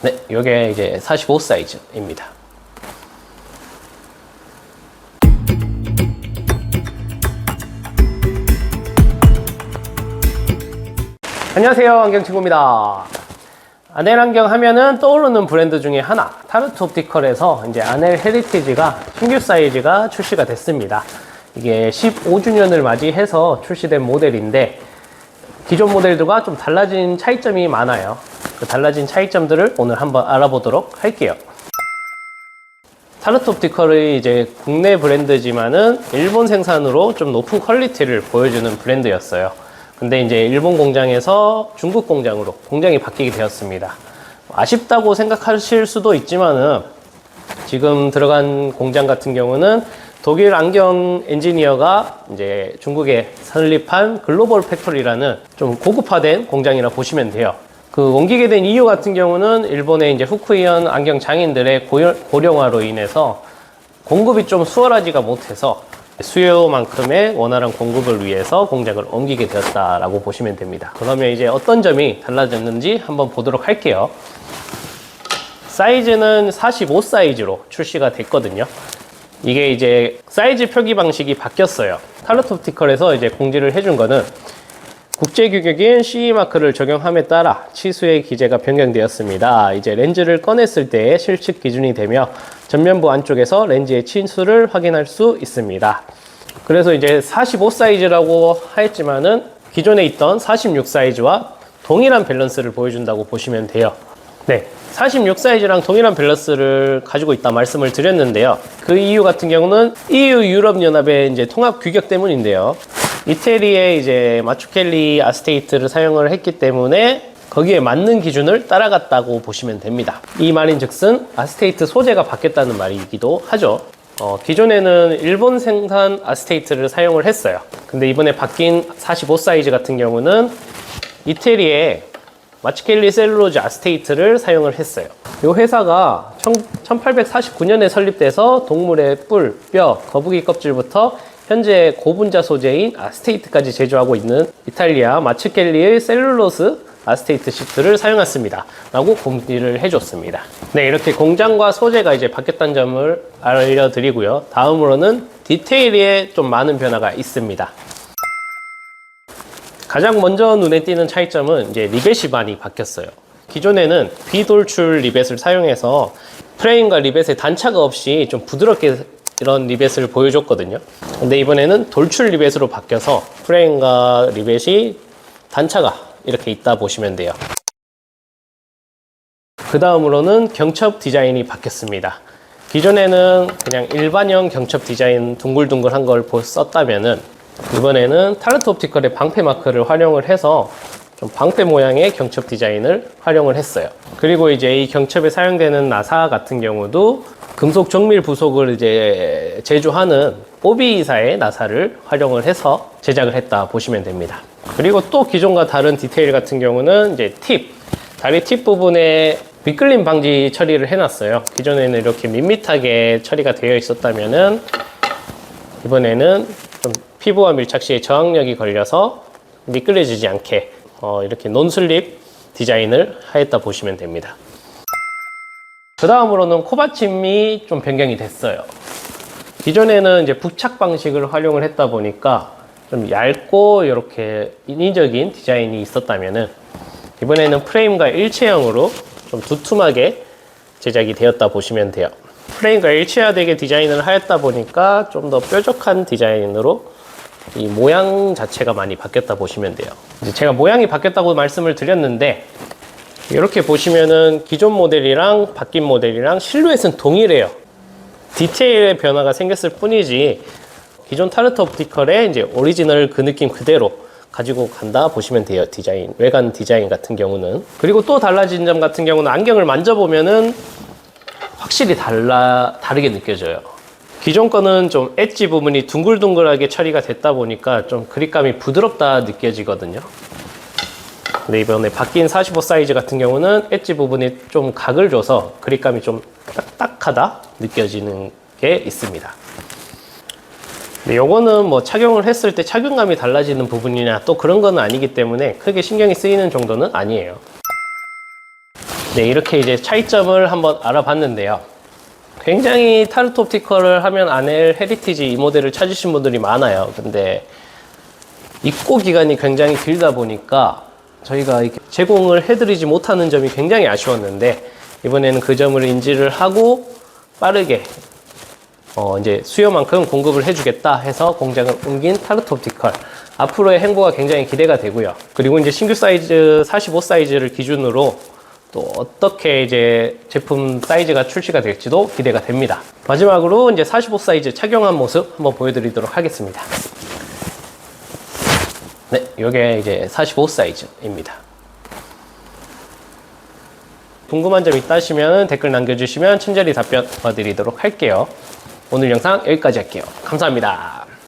네, 이게 이제 45 사이즈입니다. 안녕하세요, 안경친구입니다. 아넬 안경 하면은 떠오르는 브랜드 중에 하나, 타르트 옵티컬에서 이제 아넬 헤리티지가 신규 사이즈가 출시가 됐습니다. 이게 15주년을 맞이해서 출시된 모델인데 기존 모델들과 좀 달라진 차이점이 많아요. 그 달라진 차이점들을 오늘 한번 알아보도록 할게요. 타르트 옵티컬이 이제 국내 브랜드지만은 일본 생산으로 좀 높은 퀄리티를 보여주는 브랜드였어요. 근데 이제 일본 공장에서 중국 공장으로 공장이 바뀌게 되었습니다. 아쉽다고 생각하실 수도 있지만은 지금 들어간 공장 같은 경우는 독일 안경 엔지니어가 이제 중국에 설립한 글로벌 팩토리라는 좀 고급화된 공장이라 보시면 돼요. 그 옮기게 된 이유 같은 경우는 일본의 이제 후쿠이현 안경 장인들의 고령화로 인해서 공급이 좀 수월하지가 못해서 수요만큼의 원활한 공급을 위해서 공장을 옮기게 되었다라고 보시면 됩니다. 그러면 이제 어떤 점이 달라졌는지 한번 보도록 할게요. 사이즈는 45 사이즈로 출시가 됐거든요. 이게 이제 사이즈 표기 방식이 바뀌었어요. 타르트 옵티컬에서 이제 공지를 해준 거는 국제 규격인 CE 마크를 적용함에 따라 치수의 기재가 변경되었습니다. 이제 렌즈를 꺼냈을 때의 실측 기준이 되며 전면부 안쪽에서 렌즈의 치수를 확인할 수 있습니다. 그래서 이제 45 사이즈라고 했지만은 기존에 있던 46 사이즈와 동일한 밸런스를 보여준다고 보시면 돼요. 네, 46 사이즈랑 동일한 밸런스를 가지고 있다 말씀을 드렸는데요. 그 이유 같은 경우는 EU 유럽연합의 이제 통합 규격 때문인데요. 이태리의 이제 마추켈리 아스테이트를 사용을 했기 때문에 거기에 맞는 기준을 따라갔다고 보시면 됩니다. 이 말인 즉슨 아스테이트 소재가 바뀌었다는 말이기도 하죠. 기존에는 일본 생산 아스테이트를 사용을 했어요. 근데 이번에 바뀐 45 사이즈 같은 경우는 이태리의 마츠켈리 셀룰로즈 아스테이트를 사용을 했어요. 이 회사가 1849년에 설립돼서 동물의 뿔, 뼈, 거북이 껍질부터 현재 고분자 소재인 아스테이트까지 제조하고 있는 이탈리아 마츠켈리의 셀룰로스 아스테이트 시트를 사용했습니다 라고 공지를 해줬습니다. 네, 이렇게 공장과 소재가 이제 바뀌었다는 점을 알려드리고요. 다음으로는 디테일에 좀 많은 변화가 있습니다. 가장 먼저 눈에 띄는 차이점은 이제 리벳이 많이 바뀌었어요. 기존에는 비돌출 리벳을 사용해서 프레임과 리벳의 단차가 없이 좀 부드럽게 이런 리벳을 보여줬거든요. 근데 이번에는 돌출 리벳으로 바뀌어서 프레임과 리벳이 단차가 이렇게 있다 보시면 돼요. 그 다음으로는 경첩 디자인이 바뀌었습니다. 기존에는 그냥 일반형 경첩 디자인 둥글둥글한 걸 썼다면은 이번에는 타르트 옵티컬의 방패 마크를 활용을 해서 좀 방패 모양의 경첩 디자인을 활용을 했어요. 그리고 이제 이 경첩에 사용되는 나사 같은 경우도 금속 정밀 부속을 이제 제조하는 오비사의 나사를 활용을 해서 제작을 했다 보시면 됩니다. 그리고 또 기존과 다른 디테일 같은 경우는 이제 다리 팁 부분에 미끌림 방지 처리를 해놨어요. 기존에는 이렇게 밋밋하게 처리가 되어 있었다면은 이번에는 좀 피부와 밀착 시에 저항력이 걸려서 미끌려지지 않게 이렇게 논슬립 디자인을 하였다 보시면 됩니다. 그 다음으로는 코받침이 좀 변경이 됐어요. 기존에는 이제 부착 방식을 활용을 했다 보니까 좀 얇고 이렇게 인위적인 디자인이 있었다면은 이번에는 프레임과 일체형으로 좀 두툼하게 제작이 되었다 보시면 돼요. 프레임과 일체화되게 디자인을 하였다 보니까 좀 더 뾰족한 디자인으로 이 모양 자체가 많이 바뀌었다 보시면 돼요. 이제 제가 모양이 바뀌었다고 말씀을 드렸는데 이렇게 보시면은 기존 모델이랑 바뀐 모델이랑 실루엣은 동일해요. 디테일의 변화가 생겼을 뿐이지 기존 타르트 옵티컬의 이제 오리지널 그 느낌 그대로 가지고 간다 보시면 돼요. 디자인, 외관 디자인 같은 경우는. 그리고 또 달라진 점 같은 경우는 안경을 만져보면은 확실히 다르게 느껴져요. 기존 거는 좀 엣지 부분이 둥글둥글하게 처리가 됐다 보니까 좀 그립감이 부드럽다 느껴지거든요. 근데 이번에 바뀐 45 사이즈 같은 경우는 엣지 부분이 좀 각을 줘서 그립감이 좀 딱딱하다 느껴지는 게 있습니다. 근데 요거는 뭐 착용을 했을 때 착용감이 달라지는 부분이나 또 그런 건 아니기 때문에 크게 신경이 쓰이는 정도는 아니에요. 네, 이렇게 이제 차이점을 한번 알아봤는데요. 굉장히 타르트 옵티컬을 하면 아넬 헤리티지 이 모델을 찾으신 분들이 많아요. 근데 입고 기간이 굉장히 길다 보니까 저희가 제공을 해드리지 못하는 점이 굉장히 아쉬웠는데, 이번에는 그 점을 인지를 하고 빠르게 이제 수요만큼 공급을 해주겠다 해서 공장을 옮긴 타르트 옵티컬. 앞으로의 행보가 굉장히 기대가 되고요. 그리고 이제 신규 사이즈 45 사이즈를 기준으로 또 어떻게 이제 제품 사이즈가 출시가 될지도 기대가 됩니다. 마지막으로 이제 45 사이즈 착용한 모습 한번 보여드리도록 하겠습니다. 네, 이게 이제 45 사이즈입니다. 궁금한 점 있다시면 댓글 남겨주시면 친절히 답변 도와드리도록 할게요. 오늘 영상 여기까지 할게요. 감사합니다.